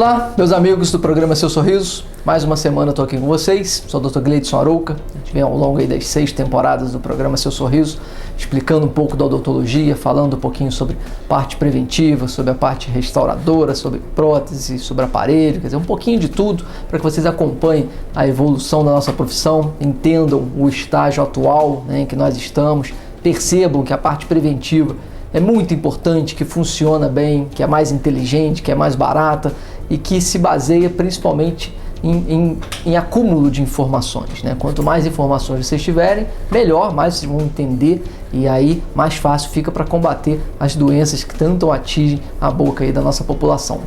Olá, meus amigos do programa Seu Sorriso. Mais uma semana eu tô aqui com vocês. Sou o Dr. Gleidson Arouca. A gente vem ao longo aí das 6 temporadas do programa Seu Sorriso, explicando um pouco da odontologia, falando um pouquinho sobre parte preventiva, sobre a parte restauradora, sobre prótese, sobre aparelho, quer dizer, um pouquinho de tudo para que vocês acompanhem a evolução da nossa profissão, entendam o estágio atual, em que nós estamos, percebam que a parte preventiva é muito importante, que funciona bem, que é mais inteligente, que é mais barata e que se baseia principalmente em acúmulo de informações, né? Quanto mais informações vocês tiverem, melhor, mais vocês vão entender e aí mais fácil fica para combater as doenças que tanto atingem a boca aí da nossa população.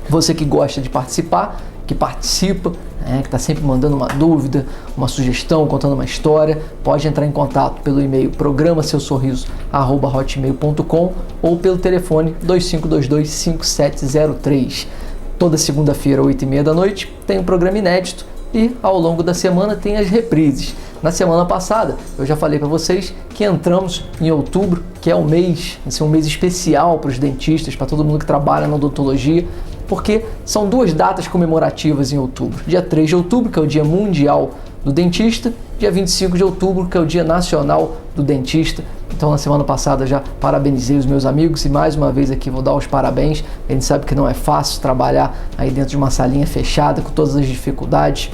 Você que gosta de participar, que participa, que está sempre mandando uma dúvida, uma sugestão, contando uma história, pode entrar em contato pelo e-mail programaSeuSorriso@hotmail.com ou pelo telefone 2522-5703. Toda segunda-feira, 8h30 da noite, tem um programa inédito e ao longo da semana tem as reprises. Na semana passada, eu já falei para vocês que entramos em outubro, que é um mês especial para os dentistas, para todo mundo que trabalha na odontologia, porque são duas datas comemorativas em outubro. Dia 3 de outubro, que é o Dia Mundial do Dentista, dia 25 de outubro, que é o Dia Nacional do Dentista. Então, na semana passada já parabenizei os meus amigos e mais uma vez aqui vou dar os parabéns. A gente sabe que não é fácil trabalhar aí dentro de uma salinha fechada com todas as dificuldades,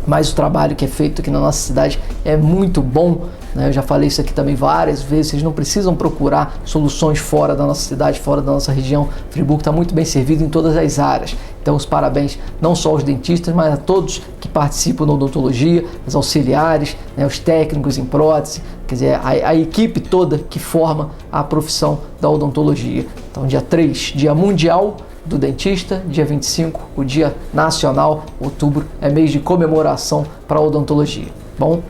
mas o trabalho que é feito aqui na nossa cidade é muito bom, né? Eu já falei isso aqui também várias vezes, vocês não precisam procurar soluções fora da nossa cidade, fora da nossa região. Friburgo está muito bem servido em todas as áreas. Então os parabéns não só aos dentistas, mas a todos que participam da odontologia, os auxiliares, né, os técnicos em prótese, quer dizer, a equipe toda que forma a profissão da odontologia. Então dia 3, Dia Mundial do Dentista, dia 25, o Dia Nacional, outubro, é mês de comemoração para a odontologia. Bom,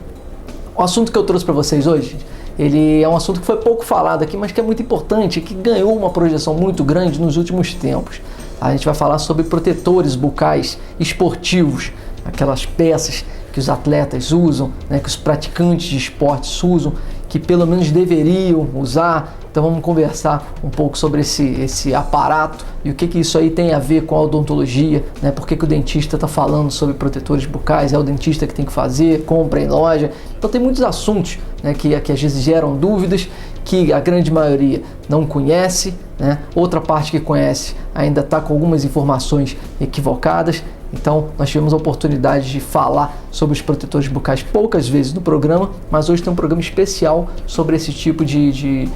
o assunto que eu trouxe para vocês hoje, ele é um assunto que foi pouco falado aqui, mas que é muito importante, que ganhou uma projeção muito grande nos últimos tempos. A gente vai falar sobre protetores bucais esportivos, aquelas peças que os atletas usam, né, que os praticantes de esportes usam, que pelo menos deveriam usar. Então vamos conversar um pouco sobre esse aparato e o que isso aí tem a ver com a odontologia, né? Por que o dentista está falando sobre protetores bucais, é o dentista que tem que fazer, compra em loja. Então tem muitos assuntos, né, que às vezes geram dúvidas, que a grande maioria não conhece, né? Outra parte que conhece ainda está com algumas informações equivocadas. Então nós tivemos a oportunidade de falar sobre os protetores bucais poucas vezes no programa, mas hoje tem um programa especial sobre esse tipo de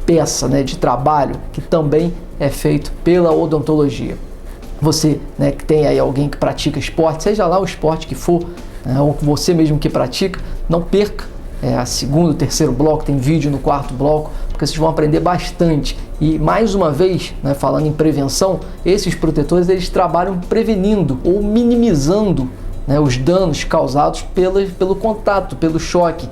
peça, né, de trabalho que também é feito pela odontologia. Você, né, que tem aí alguém que pratica esporte, seja lá o esporte que for, né, ou você mesmo que pratica, não perca a segundo, terceiro bloco, tem vídeo no quarto bloco, porque vocês vão aprender bastante. E mais uma vez, né, falando em prevenção, esses protetores eles trabalham prevenindo ou minimizando, né, os danos causados pelo contato, pelo choque.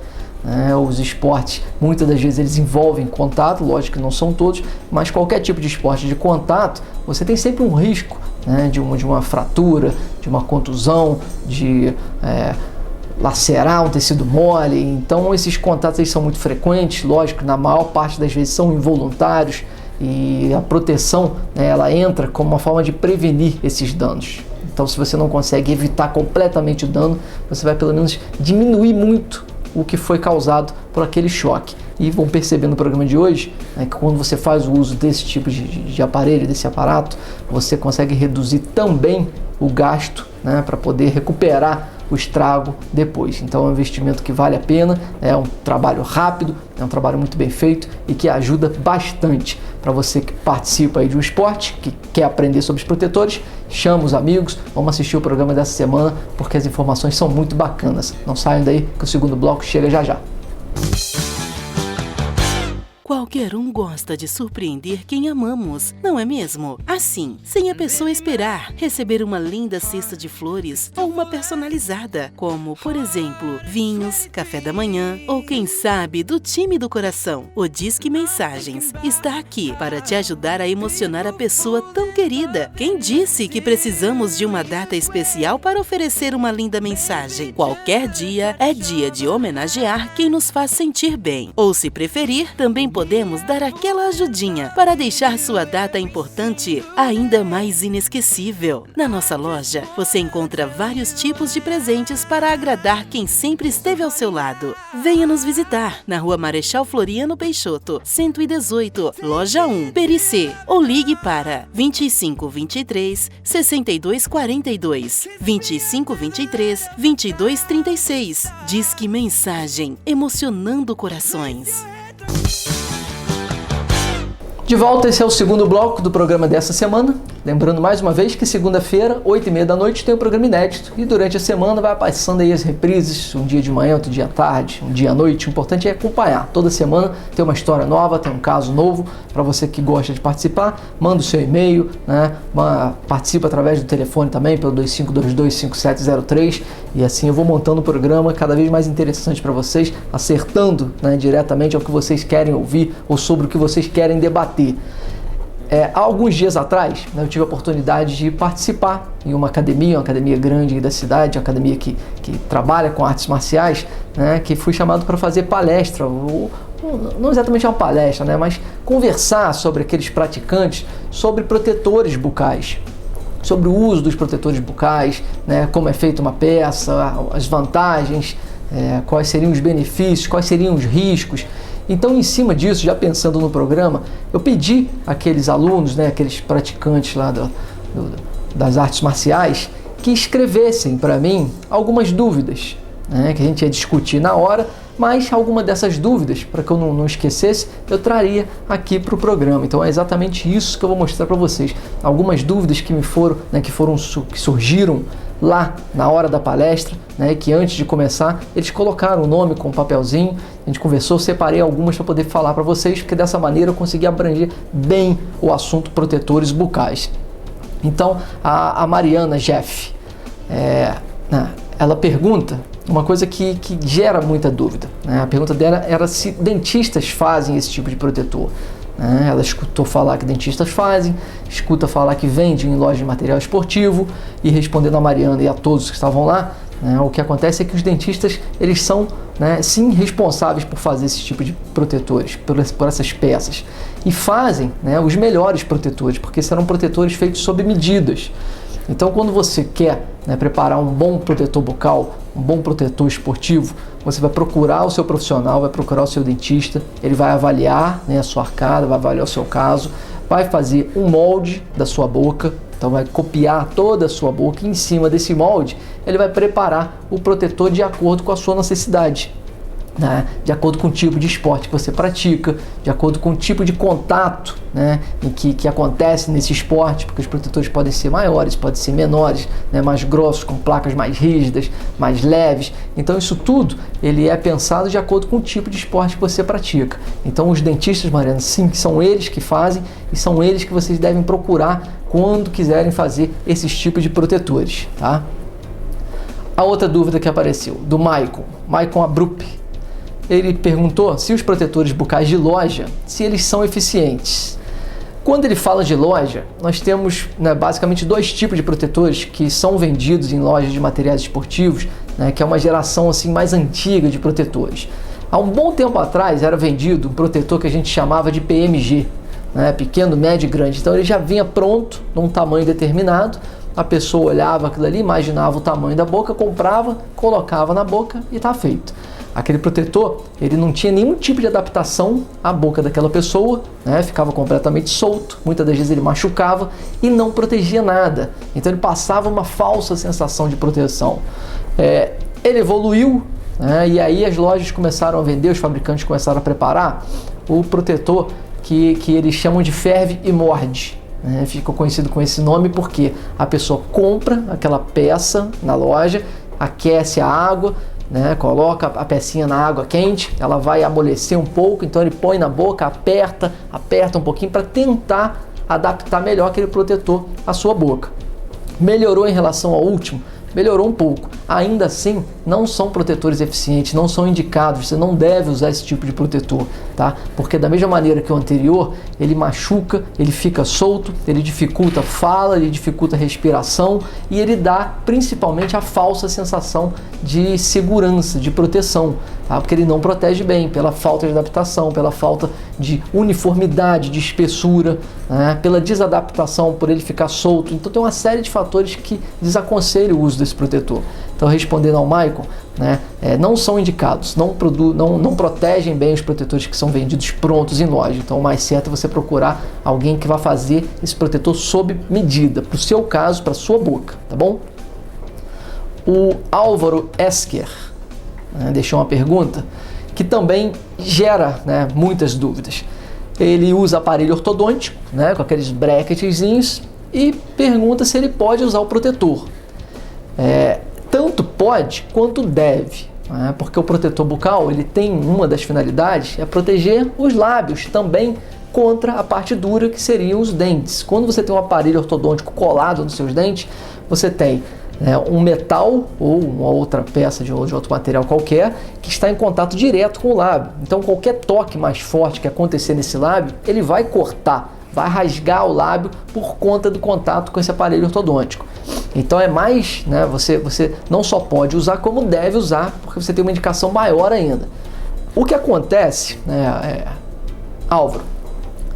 Os esportes, muitas das vezes eles envolvem contato, lógico que não são todos, mas qualquer tipo de esporte de contato, você tem sempre um risco, né, de uma fratura, de uma contusão, de lacerar um tecido mole. Então esses contatos eles são muito frequentes, lógico, na maior parte das vezes são involuntários e a proteção, né, ela entra como uma forma de prevenir esses danos. Então se você não consegue evitar completamente o dano, você vai pelo menos diminuir muito o que foi causado por aquele choque. E vão perceber no programa de hoje, né, que quando você faz o uso desse tipo de aparelho, desse aparato, você consegue reduzir também o gasto, né, para poder recuperar o estrago depois. Então é um investimento que vale a pena, é um trabalho rápido, é um trabalho muito bem feito e que ajuda bastante. Para você que participa aí de um esporte, que quer aprender sobre os protetores, chama os amigos, vamos assistir o programa dessa semana, porque as informações são muito bacanas. Não saiam daí que o segundo bloco chega já já. Qualquer um gosta de surpreender quem amamos, não é mesmo? Assim, sem a pessoa esperar, receber uma linda cesta de flores ou uma personalizada, como, por exemplo, vinhos, café da manhã ou, quem sabe, do time do coração. O Disque Mensagens está aqui para te ajudar a emocionar a pessoa tão querida. Quem disse que precisamos de uma data especial para oferecer uma linda mensagem? Qualquer dia é dia de homenagear quem nos faz sentir bem. Ou, se preferir, também podemos queremos dar aquela ajudinha para deixar sua data importante ainda mais inesquecível. Na nossa loja, você encontra vários tipos de presentes para agradar quem sempre esteve ao seu lado. Venha nos visitar na Rua Marechal Floriano Peixoto, 118, Loja 1, Pericê, ou ligue para 2523 6242, 2523 2236. Disque Mensagem, emocionando corações. De volta, esse é o segundo bloco do programa dessa semana. Lembrando mais uma vez que segunda-feira, 8h30 da noite, tem um programa inédito. E durante a semana vai passando aí as reprises, um dia de manhã, outro dia à tarde, um dia à noite. O importante é acompanhar. Toda semana tem uma história nova, tem um caso novo. Para você que gosta de participar, manda o seu e-mail, né? Participa através do telefone também, pelo 25225703. E assim eu vou montando o programa cada vez mais interessante para vocês, acertando, né, diretamente ao que vocês querem ouvir ou sobre o que vocês querem debater. Há alguns dias atrás, né, eu tive a oportunidade de participar em uma academia grande da cidade, uma academia que trabalha com artes marciais, né, que fui chamado para fazer palestra, não exatamente uma palestra, né, mas conversar sobre aqueles praticantes, sobre protetores bucais, sobre o uso dos protetores bucais, né, como é feita uma peça, as vantagens, quais seriam os benefícios, quais seriam os riscos. Então, em cima disso, já pensando no programa, eu pedi àqueles alunos, né, aqueles praticantes lá das artes marciais, que escrevessem para mim algumas dúvidas, né, que a gente ia discutir na hora, mas alguma dessas dúvidas, para que eu não esquecesse, eu traria aqui para o programa. Então é exatamente isso que eu vou mostrar para vocês. Algumas dúvidas que que surgiram lá na hora da palestra, né, que antes de começar eles colocaram o nome com um papelzinho, a gente conversou, separei algumas para poder falar para vocês, porque dessa maneira eu consegui abranger bem o assunto protetores bucais. Então a Mariana Jeff, ela pergunta uma coisa que gera muita dúvida, né? A pergunta dela era se dentistas fazem esse tipo de protetor. Ela escutou falar que dentistas fazem, escuta falar que vendem em loja de material esportivo, e respondendo a Mariana e a todos que estavam lá, né, o que acontece é que os dentistas, eles são, né, sim, responsáveis por fazer esse tipo de protetores, por essas peças, e fazem, né, os melhores protetores, porque serão protetores feitos sob medidas. Então, quando você quer, né, preparar um bom protetor bucal, um bom protetor esportivo, você vai procurar o seu profissional, vai procurar o seu dentista, ele vai avaliar, né, a sua arcada, vai avaliar o seu caso, vai fazer um molde da sua boca, então vai copiar toda a sua boca, e em cima desse molde ele vai preparar o protetor de acordo com a sua necessidade, né, de acordo com o tipo de esporte que você pratica, de acordo com o tipo de contato, né, que acontece nesse esporte, porque os protetores podem ser maiores, podem ser menores, né, mais grossos, com placas mais rígidas, mais leves. Então isso tudo ele é pensado de acordo com o tipo de esporte que você pratica. Então os dentistas, Mariana, sim, que são eles que fazem, e são eles que vocês devem procurar quando quiserem fazer esses tipos de protetores, tá? A outra dúvida que apareceu, do Maicon Abrup, ele perguntou se os protetores bucais de loja, se eles são eficientes. Quando ele fala de loja, nós temos, né, basicamente dois tipos de protetores que são vendidos em lojas de materiais esportivos, né, que é uma geração assim mais antiga de protetores. Há um bom tempo atrás era vendido um protetor que a gente chamava de PMG, né, pequeno, médio e grande. Então ele já vinha pronto, num tamanho determinado, a pessoa olhava aquilo ali, imaginava o tamanho da boca, comprava, colocava na boca e está feito. Aquele protetor, ele não tinha nenhum tipo de adaptação à boca daquela pessoa, né? Ficava completamente solto, muitas das vezes ele machucava e não protegia nada. Então ele passava uma falsa sensação de proteção. Ele evoluiu, né? E aí as lojas começaram a vender, os fabricantes começaram a preparar o protetor que eles chamam de ferve e morde. Ficou conhecido com esse nome porque a pessoa compra aquela peça na loja, aquece a água, né, coloca a pecinha na água quente, ela vai amolecer um pouco, então ele põe na boca, aperta um pouquinho para tentar adaptar melhor aquele protetor à sua boca. Melhorou em relação ao último? Melhorou um pouco. ainda assim não são protetores eficientes, não são indicados, você não deve usar esse tipo de protetor, tá? Porque da mesma maneira que o anterior, ele machuca, ele fica solto, ele dificulta a fala, ele dificulta a respiração e ele dá principalmente a falsa sensação de segurança, de proteção, tá? Porque ele não protege bem, pela falta de adaptação, pela falta de uniformidade, de espessura, né? Pela desadaptação, por ele ficar solto. Então tem uma série de fatores que desaconselham o uso desse protetor. Então, respondendo ao Michael, né, não são indicados, não protegem bem os protetores que são vendidos prontos em loja. Então, o mais certo é você procurar alguém que vai fazer esse protetor sob medida, para o seu caso, para a sua boca, tá bom? O Álvaro Esker deixou uma pergunta que também gera, né, muitas dúvidas. Ele usa aparelho ortodôntico, né, com aqueles bracketzinhos, e pergunta se ele pode usar o protetor. Tanto pode quanto deve, né? Porque o protetor bucal, ele tem uma das finalidades, é proteger os lábios também contra a parte dura que seriam os dentes. Quando você tem um aparelho ortodôntico colado nos seus dentes, você tem um metal ou uma outra peça de outro material qualquer que está em contato direto com o lábio. Então qualquer toque mais forte que acontecer nesse lábio, ele vai cortar, vai rasgar o lábio por conta do contato com esse aparelho ortodôntico. Então é mais, né, você não só pode usar, como deve usar, porque você tem uma indicação maior ainda. O que acontece, Álvaro,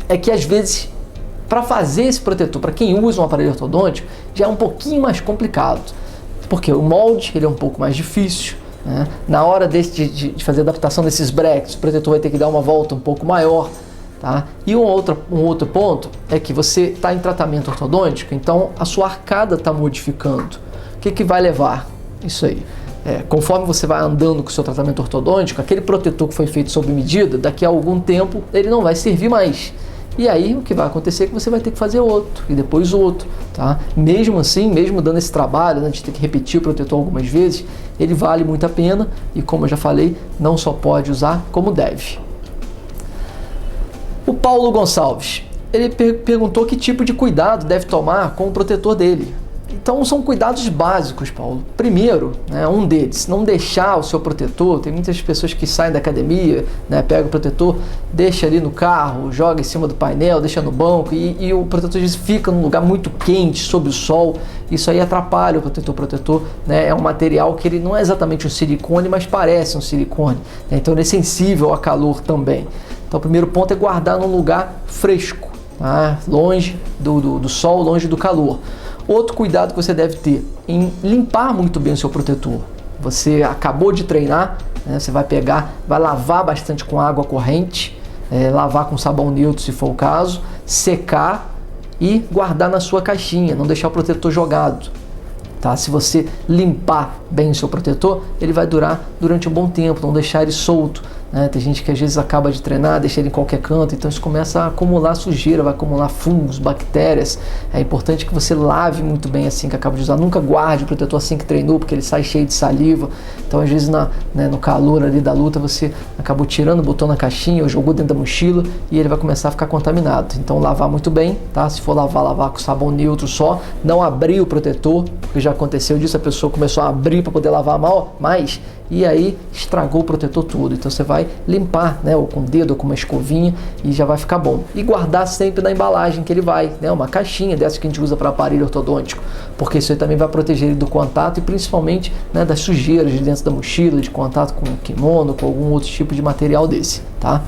é que às vezes, para fazer esse protetor, para quem usa um aparelho ortodôntico, já é um pouquinho mais complicado, porque o molde ele é um pouco mais difícil, né? Na hora de fazer a adaptação desses brackets, o protetor vai ter que dar uma volta um pouco maior. Tá? E um outro ponto é que você está em tratamento ortodôntico, então a sua arcada está modificando. O que vai levar isso aí? Conforme você vai andando com o seu tratamento ortodôntico, aquele protetor que foi feito sob medida, daqui a algum tempo ele não vai servir mais. E aí o que vai acontecer é que você vai ter que fazer outro, e depois outro. Tá? Mesmo assim, mesmo dando esse trabalho, né, de ter que repetir o protetor algumas vezes, ele vale muito a pena e, como eu já falei, não só pode usar, como deve. O Paulo Gonçalves, ele perguntou que tipo de cuidado deve tomar com o protetor dele. Então são cuidados básicos, Paulo. Primeiro, um deles, não deixar o seu protetor. Tem muitas pessoas que saem da academia, né, pega o protetor, deixa ali no carro, joga em cima do painel, deixa no banco e o protetor às vezes fica num lugar muito quente, sob o sol. Isso aí atrapalha o protetor. O protetor, né, é um material que ele não é exatamente um silicone, mas parece um silicone, né, então ele é sensível a calor também. Então o primeiro ponto é guardar num lugar fresco, tá? Longe do sol, longe do calor. Outro cuidado que você deve ter em limpar muito bem o seu protetor. Você acabou de treinar, né? Você vai lavar bastante com água corrente, lavar com sabão neutro se for o caso, secar e guardar na sua caixinha, não deixar o protetor jogado. Tá? Se você limpar bem o seu protetor, ele vai durar durante um bom tempo, não deixar ele solto. Né? Tem gente que às vezes acaba de treinar, deixa ele em qualquer canto, então isso começa a acumular sujeira, vai acumular fungos, bactérias. É importante que você lave muito bem assim que acaba de usar. Nunca guarde o protetor assim que treinou, porque ele sai cheio de saliva. Então às vezes no calor ali da luta você acabou tirando, botou na caixinha ou jogou dentro da mochila e ele vai começar a ficar contaminado. Então lavar muito bem, tá? Se for lavar com sabão neutro só, não abrir o protetor, porque já aconteceu disso, a pessoa começou a abrir para poder lavar mais e aí estragou o protetor todo. Então você vai limpar, né, ou com o dedo ou com uma escovinha e já vai ficar bom. E guardar sempre na embalagem que ele vai, né, uma caixinha dessa que a gente usa para aparelho ortodôntico, porque isso aí também vai proteger ele do contato e principalmente, né, das sujeiras de dentro da mochila, de contato com o kimono, com algum outro tipo de material desse, tá?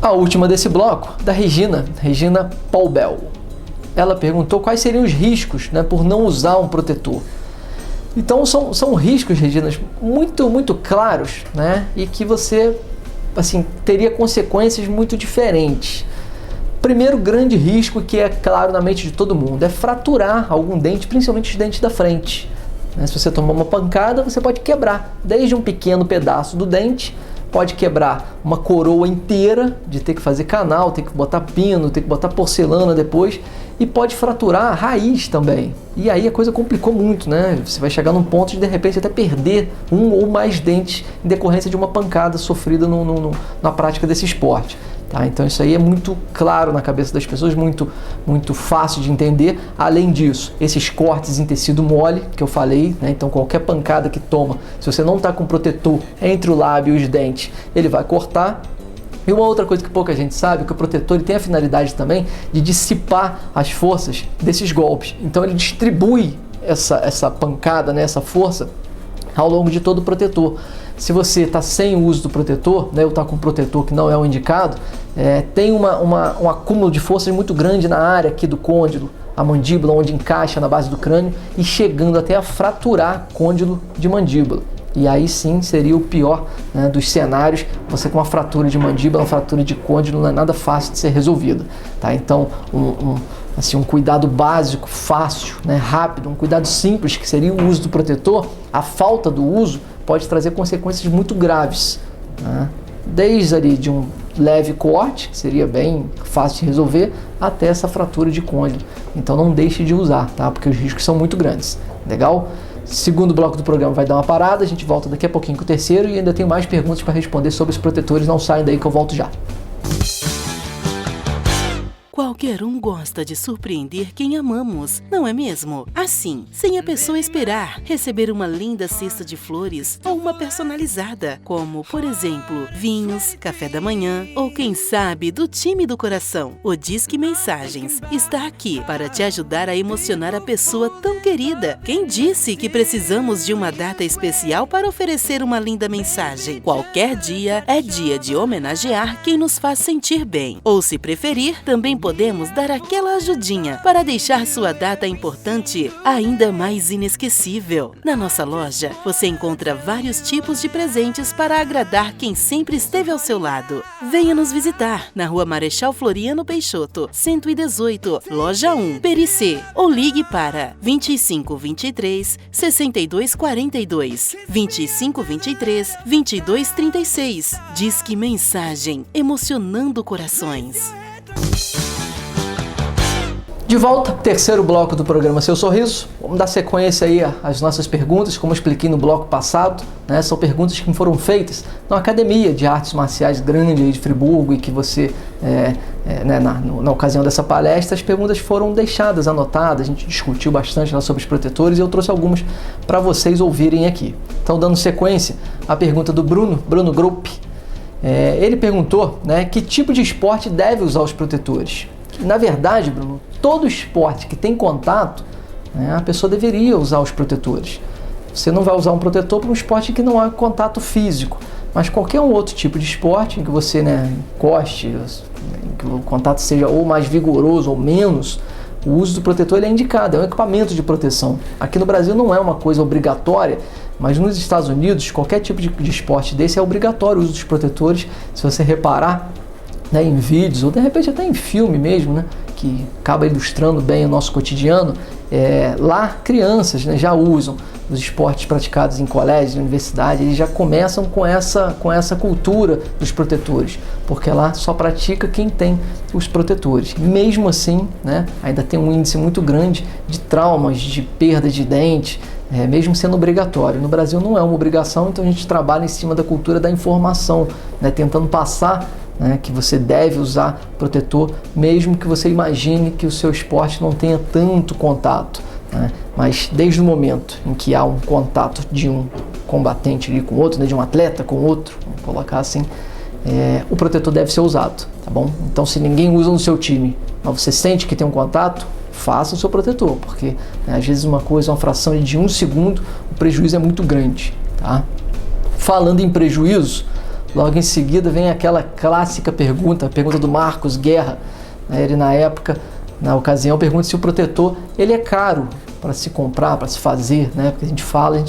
A última desse bloco, da Regina Paubel. Ela perguntou quais seriam os riscos, né, por não usar um protetor. Então são riscos, Regina, muito, muito claros, né, e que você assim, teria consequências muito diferentes. Primeiro grande risco, que é claro na mente de todo mundo, é fraturar algum dente, principalmente os dentes da frente. Se você tomar uma pancada, você pode quebrar desde um pequeno pedaço do dente, pode quebrar uma coroa inteira de ter que fazer canal, ter que botar pino, ter que botar porcelana depois, e pode fraturar a raiz também. E aí a coisa complicou muito, né? Você vai chegar num ponto de repente até perder um ou mais dentes em decorrência de uma pancada sofrida na prática desse esporte. Tá? Então isso aí é muito claro na cabeça das pessoas, muito fácil de entender. Além disso, esses cortes em tecido mole que eu falei, né? Então qualquer pancada que toma, se você não está com protetor entre o lábio e os dentes, ele vai cortar. E uma outra coisa que pouca gente sabe é que o protetor ele tem a finalidade também de dissipar as forças desses golpes. Então ele distribui essa pancada, né, essa força ao longo de todo o protetor. Se você está sem o uso do protetor, né, ou está com um protetor que não é o indicado, tem um acúmulo de forças muito grande na área aqui do côndilo, a mandíbula, onde encaixa na base do crânio, e chegando até a fraturar côndilo de mandíbula. E aí sim seria o pior, né, dos cenários. Você com uma fratura de mandíbula, uma fratura de côndilo, não é nada fácil de ser resolvida. Tá? Então um cuidado básico, fácil, né, rápido, um cuidado simples, que seria o uso do protetor, a falta do uso pode trazer consequências muito graves, né? Desde ali de um leve corte, que seria bem fácil de resolver, até essa fratura de côndilo. Então não deixe de usar, tá? Porque os riscos são muito grandes. Legal? Segundo bloco do programa vai dar uma parada, a gente volta daqui a pouquinho com o terceiro e ainda tem mais perguntas para responder sobre os protetores. Não saiam daí que eu volto já. Qualquer um gosta de surpreender quem amamos, não é mesmo? Assim, sem a pessoa esperar, receber uma linda cesta de flores ou uma personalizada, como, por exemplo, vinhos, café da manhã ou, quem sabe, do time do coração. O Disque Mensagens está aqui para te ajudar a emocionar a pessoa tão querida. Quem disse que precisamos de uma data especial para oferecer uma linda mensagem? Qualquer dia é dia de homenagear quem nos faz sentir bem. Ou, se preferir, também podemos dar aquela ajudinha para deixar sua data importante ainda mais inesquecível. Na nossa loja, você encontra vários tipos de presentes para agradar quem sempre esteve ao seu lado. Venha nos visitar na Rua Marechal Floriano Peixoto, 118, Loja 1, Pericê, ou ligue para 2523 6242, 2523 2236. Disque Mensagem, emocionando corações. De volta, terceiro bloco do programa Seu Sorriso. Vamos dar sequência aí às nossas perguntas, como eu expliquei no bloco passado, né? São perguntas que foram feitas na Academia de Artes Marciais grande aí de Friburgo e que você, na ocasião dessa palestra, as perguntas foram deixadas, anotadas, a gente discutiu bastante lá sobre os protetores e eu trouxe algumas para vocês ouvirem aqui. Então, dando sequência, a pergunta do Bruno Grupp, ele perguntou, né, que tipo de esporte deve usar os protetores? Na verdade, Bruno, todo esporte que tem contato, né, a pessoa deveria usar os protetores. Você não vai usar um protetor para um esporte que não há contato físico, mas qualquer um outro tipo de esporte em que você, né, encoste, em que o contato seja ou mais vigoroso ou menos, o uso do protetor ele é indicado, é um equipamento de proteção. Aqui no Brasil não é uma coisa obrigatória, mas nos Estados Unidos, qualquer tipo de esporte desse é obrigatório o uso dos protetores. Se você reparar, né, em vídeos ou de repente até em filme mesmo, né, que acaba ilustrando bem o nosso cotidiano, lá crianças, né, já usam os esportes praticados em colégio, universidade, eles já começam com essa cultura dos protetores, porque lá só pratica quem tem os protetores. Mesmo assim, né, ainda tem um índice muito grande de traumas, de perda de dente, mesmo sendo obrigatório. No Brasil não é uma obrigação, então a gente trabalha em cima da cultura da informação, né, tentando passar, né, que você deve usar protetor, mesmo que você imagine que o seu esporte não tenha tanto contato, né? Mas desde o momento em que há um contato de um combatente ali com outro, né, de um atleta com outro, vamos colocar assim, o protetor deve ser usado, tá bom? Então, se ninguém usa no seu time, mas você sente que tem um contato, faça o seu protetor, porque, né, às vezes uma fração de 1 segundo, o prejuízo é muito grande, tá? Falando em prejuízo, logo em seguida vem aquela clássica pergunta, a pergunta do Marcos Guerra, né? Ele na época, na ocasião, pergunta se o protetor ele é caro para se comprar, para se fazer, né? Porque a gente fala,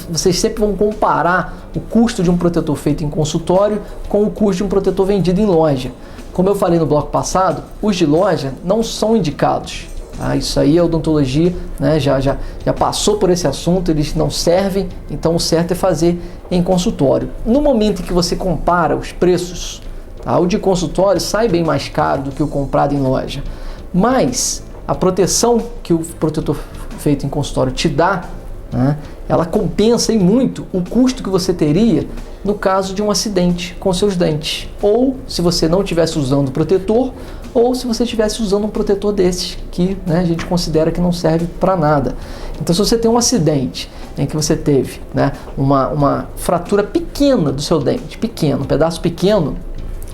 vocês sempre vão comparar o custo de um protetor feito em consultório com o custo de um protetor vendido em loja. Como eu falei no bloco passado, os de loja não são indicados. Ah, isso aí a odontologia, né, já passou por esse assunto, eles não servem, então o certo é fazer em consultório. No momento em que você compara os preços, tá, o de consultório sai bem mais caro do que o comprado em loja, mas a proteção que o protetor feito em consultório te dá, né, ela compensa em muito o custo que você teria no caso de um acidente com seus dentes, ou se você não estivesse usando o protetor, ou se você estivesse usando um protetor desses que, né, a gente considera que não serve para nada. Então, se você tem um acidente em que você teve, né, uma fratura pequena do seu dente, um pedaço pequeno,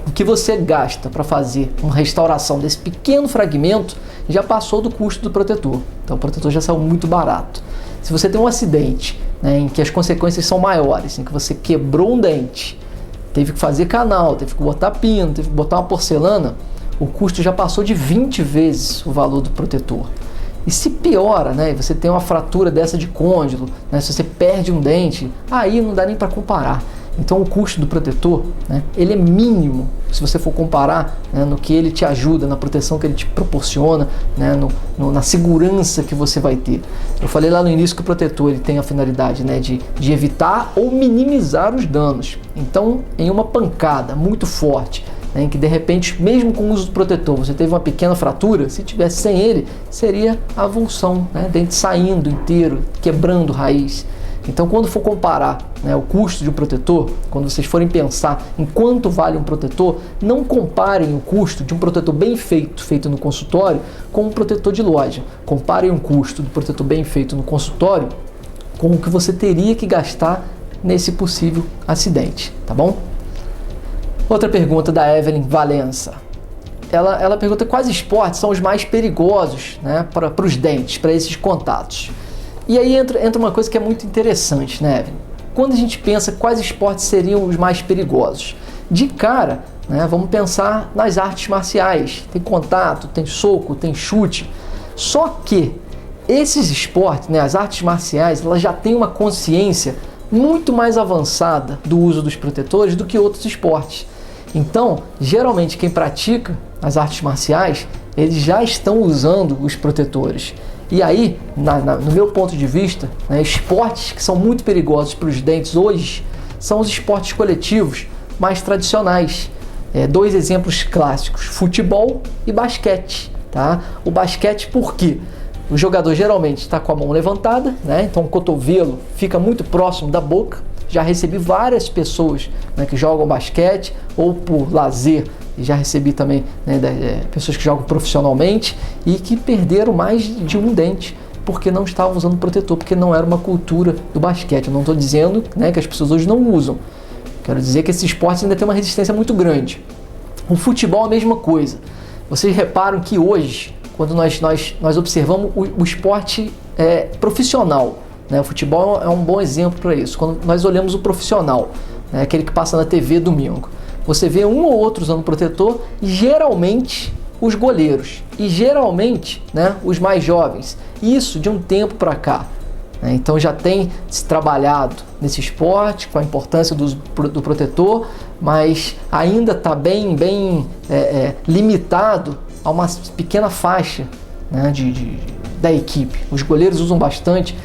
o que você gasta para fazer uma restauração desse pequeno fragmento já passou do custo do protetor. Então, o protetor já saiu muito barato. Se você tem um acidente, né, em que as consequências são maiores, em que você quebrou um dente, teve que fazer canal, teve que botar pino, teve que botar uma porcelana, o custo já passou de 20 vezes o valor do protetor. E se piora, né, você tem uma fratura dessa de côndilo, né, se você perde um dente, aí não dá nem para comparar. Então o custo do protetor, né, ele é mínimo se você for comparar, né, no que ele te ajuda, na proteção que ele te proporciona, né, na segurança que você vai ter. Eu falei lá no início que o protetor ele tem a finalidade, né, de evitar ou minimizar os danos. Então, em uma pancada muito forte, né, em que de repente, mesmo com o uso do protetor, você teve uma pequena fratura, se tivesse sem ele, seria a avulsão, né, dente saindo inteiro, quebrando raiz. Então, quando for comparar, né, o custo de um protetor, quando vocês forem pensar em quanto vale um protetor, não comparem o custo de um protetor bem feito no consultório, com um protetor de loja. Comparem o custo do protetor bem feito no consultório com o que você teria que gastar nesse possível acidente, tá bom? Outra pergunta da Evelyn Valença. Ela pergunta quais esportes são os mais perigosos, né, para os dentes, para esses contatos. E aí entra uma coisa que é muito interessante, né, Evelyn? Quando a gente pensa quais esportes seriam os mais perigosos, de cara, né, vamos pensar nas artes marciais. Tem contato, tem soco, tem chute. Só que esses esportes, né, as artes marciais, elas já têm uma consciência muito mais avançada do uso dos protetores do que outros esportes. Então, geralmente quem pratica as artes marciais, eles já estão usando os protetores. E aí, no meu ponto de vista, né, esportes que são muito perigosos para os dentes hoje são os esportes coletivos mais tradicionais. Dois exemplos clássicos, futebol e basquete. Tá? O basquete por quê? O jogador geralmente está com a mão levantada, né? Então o cotovelo fica muito próximo da boca. Já recebi várias pessoas, né, que jogam basquete ou por lazer, e já recebi também, né, pessoas que jogam profissionalmente e que perderam mais de um dente porque não estavam usando protetor, porque não era uma cultura do basquete. Eu não estou dizendo, né, que as pessoas hoje não usam. Quero dizer que esse esporte ainda tem uma resistência muito grande. O futebol é a mesma coisa. Vocês reparam que hoje, quando nós observamos o esporte profissional, né, o futebol é um bom exemplo para isso. Quando nós olhamos o profissional, né, aquele que passa na TV domingo, você vê um ou outro usando protetor, e geralmente os goleiros, e geralmente, né, os mais jovens. Isso de um tempo para cá. Né? Então já tem se trabalhado nesse esporte com a importância do protetor, mas ainda está bem limitado a uma pequena faixa, né, da equipe. Os goleiros usam bastante.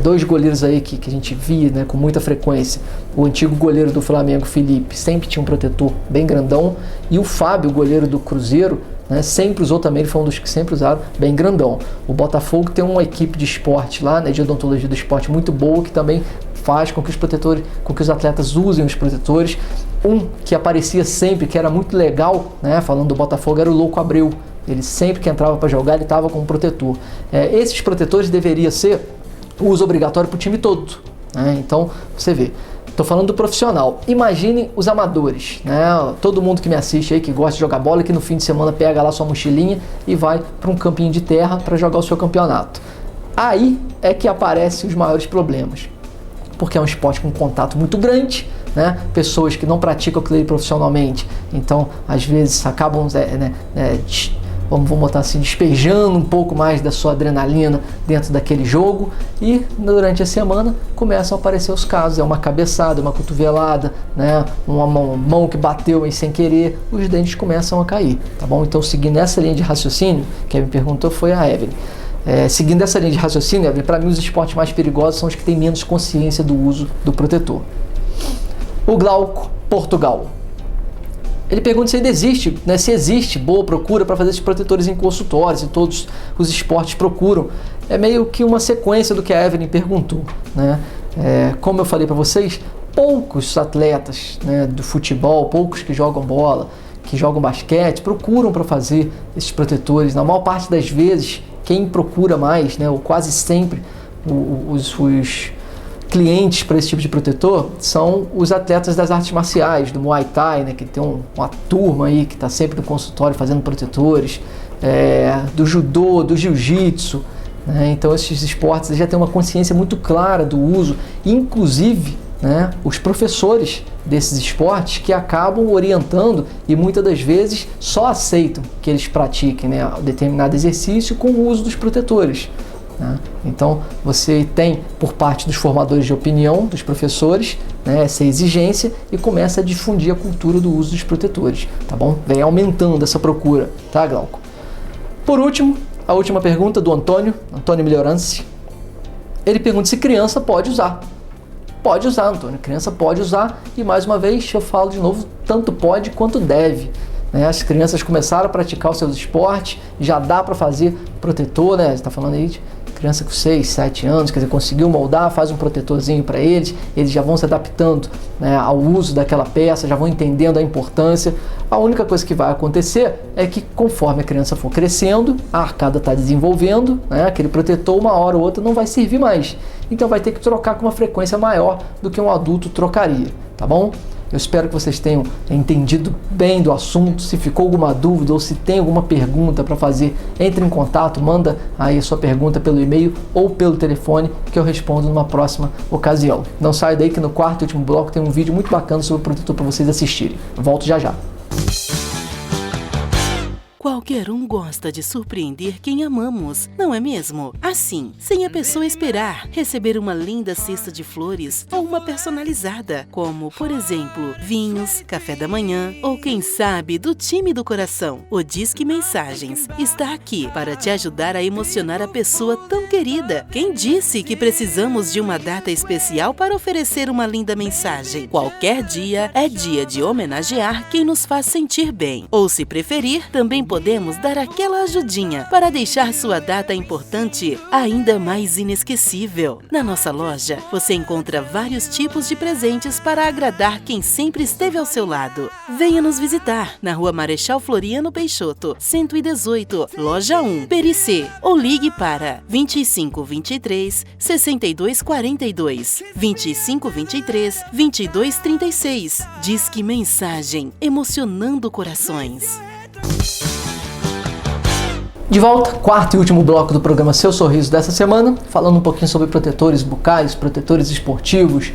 Dois goleiros aí que a gente via, né, com muita frequência. O antigo goleiro do Flamengo, Felipe, sempre tinha um protetor bem grandão, e o Fábio, goleiro do Cruzeiro, né, sempre usou também, ele foi um dos que sempre usaram, bem grandão. O Botafogo tem uma equipe de esporte lá, né, de odontologia do esporte muito boa, que também faz com que os atletas usem os protetores. Um que aparecia sempre, que era muito legal, né, falando do Botafogo, era o Louco Abreu. Ele sempre que entrava para jogar, ele estava com um protetor. Esses protetores deveriam ser o uso obrigatório para o time todo, né? Então, você vê, estou falando do profissional. Imaginem os amadores, né? Todo mundo que me assiste aí, que gosta de jogar bola, que no fim de semana pega lá sua mochilinha e vai para um campinho de terra para jogar o seu campeonato. Aí é que aparecem os maiores problemas, porque é um esporte com contato muito grande, né? Pessoas que não praticam aquilo profissionalmente, então às vezes acabam, vamos botar assim, despejando um pouco mais da sua adrenalina dentro daquele jogo, e durante a semana começam a aparecer os casos. É uma cabeçada, uma cotovelada, né, uma mão que bateu sem querer, os dentes começam a cair, tá bom? Então, seguindo essa linha de raciocínio, quem me perguntou foi a Evelyn. Seguindo essa linha de raciocínio, Evelyn, para mim os esportes mais perigosos são os que têm menos consciência do uso do protetor. O Glauco, Portugal. Ele pergunta se ainda existe, né, se existe boa procura para fazer esses protetores em consultórios, e todos os esportes procuram. É meio que uma sequência do que a Evelyn perguntou, né? Como eu falei para vocês, poucos atletas, né, do futebol, poucos que jogam bola, que jogam basquete, procuram para fazer esses protetores. Na maior parte das vezes, quem procura mais, né, ou quase sempre, os clientes para esse tipo de protetor são os atletas das artes marciais, do Muay Thai, né, que tem uma turma aí que está sempre no consultório fazendo protetores, do judô, do jiu-jitsu, né? Então esses esportes já têm uma consciência muito clara do uso, inclusive, né, os professores desses esportes que acabam orientando e muitas das vezes só aceitam que eles pratiquem, né, determinado exercício com o uso dos protetores. Então você tem por parte dos formadores de opinião, dos professores, né, essa exigência e começa a difundir a cultura do uso dos protetores, tá bom? Vem aumentando essa procura, tá, Glauco? Por último, a última pergunta do Antônio Melhoranci. Ele pergunta se criança pode usar. Pode usar, Antônio, criança pode usar e mais uma vez eu falo de novo, tanto pode quanto deve. As crianças começaram a praticar os seus esportes, já dá para fazer protetor, né? Você está falando aí de criança com 6, 7 anos, quer dizer, conseguiu moldar, faz um protetorzinho para eles já vão se adaptando, né, ao uso daquela peça, já vão entendendo a importância. A única coisa que vai acontecer é que conforme a criança for crescendo, a arcada está desenvolvendo, né, aquele protetor uma hora ou outra não vai servir mais. Então vai ter que trocar com uma frequência maior do que um adulto trocaria, tá bom? Eu espero que vocês tenham entendido bem do assunto. Se ficou alguma dúvida ou se tem alguma pergunta para fazer, entre em contato, manda aí a sua pergunta pelo e-mail ou pelo telefone que eu respondo numa próxima ocasião. Não saia daí que no quarto e último bloco tem um vídeo muito bacana sobre o protetor para vocês assistirem. Volto já já. Qualquer um gosta de surpreender quem amamos, não é mesmo? Assim, sem a pessoa esperar, receber uma linda cesta de flores ou uma personalizada, como, por exemplo, vinhos, café da manhã ou, quem sabe, do time do coração. O Disque Mensagens está aqui para te ajudar a emocionar a pessoa tão querida. Quem disse que precisamos de uma data especial para oferecer uma linda mensagem? Qualquer dia é dia de homenagear quem nos faz sentir bem. Ou, se preferir, também podemos dar aquela ajudinha para deixar sua data importante ainda mais inesquecível. Na nossa loja, você encontra vários tipos de presentes para agradar quem sempre esteve ao seu lado. Venha nos visitar na Rua Marechal Floriano Peixoto, 118, Loja 1, Pericê, ou ligue para 2523 6242, 2523 2236. Disque Mensagem, emocionando corações. De volta, quarto e último bloco do programa Seu Sorriso dessa semana, falando um pouquinho sobre protetores bucais, protetores esportivos.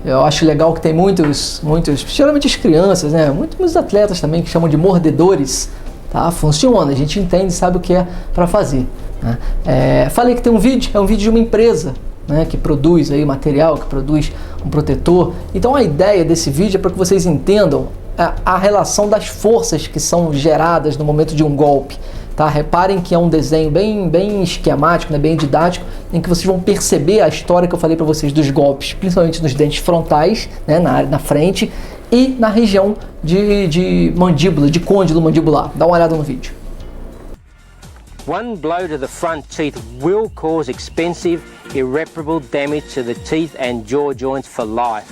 Eu acho legal que tem muitos, geralmente as crianças, né? Muitos atletas também que chamam de mordedores, tá? Funciona, a gente entende, sabe o que é para fazer, né? Falei que tem um vídeo, é um vídeo de uma empresa, né, que produz aí material, que produz um protetor. Então a ideia desse vídeo é para que vocês entendam a relação das forças que são geradas no momento de um golpe. Tá? Reparem que é um desenho bem esquemático, né? Bem didático, em que vocês vão perceber a história que eu falei para vocês dos golpes, principalmente nos dentes frontais, né? Na frente, e na região de mandíbula, de côndilo mandibular. Dá uma olhada no vídeo. One blow to the front teeth will cause expensive, irreparable damage to the teeth and jaw joints for life.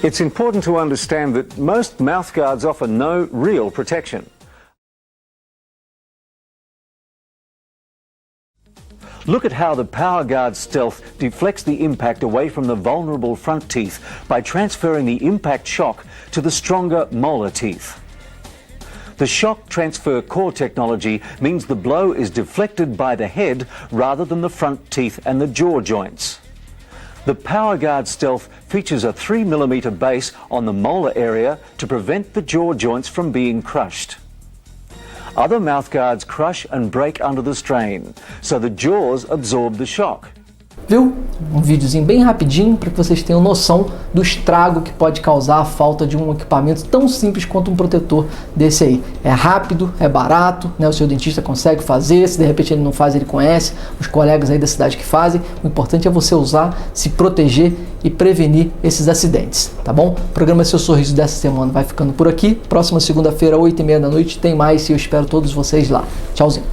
It's important to understand that most mouthguards offer no real protection. Look at how the PowerGuard Stealth deflects the impact away from the vulnerable front teeth by transferring the impact shock to the stronger molar teeth. The shock transfer core technology means the blow is deflected by the head rather than the front teeth and the jaw joints. The PowerGuard Stealth features a 3mm base on the molar area to prevent the jaw joints from being crushed. Other mouthguards crush and break under the strain, so the jaws absorb the shock. Viu? Um videozinho bem rapidinho para que vocês tenham noção do estrago que pode causar a falta de um equipamento tão simples quanto um protetor desse aí. É rápido, é barato, né? O seu dentista consegue fazer, se de repente ele não faz, ele conhece os colegas aí da cidade que fazem. O importante é você usar, se proteger e prevenir esses acidentes, tá bom? O programa Seu Sorriso dessa semana vai ficando por aqui. Próxima segunda-feira, 8h30 da noite, tem mais e eu espero todos vocês lá. Tchauzinho.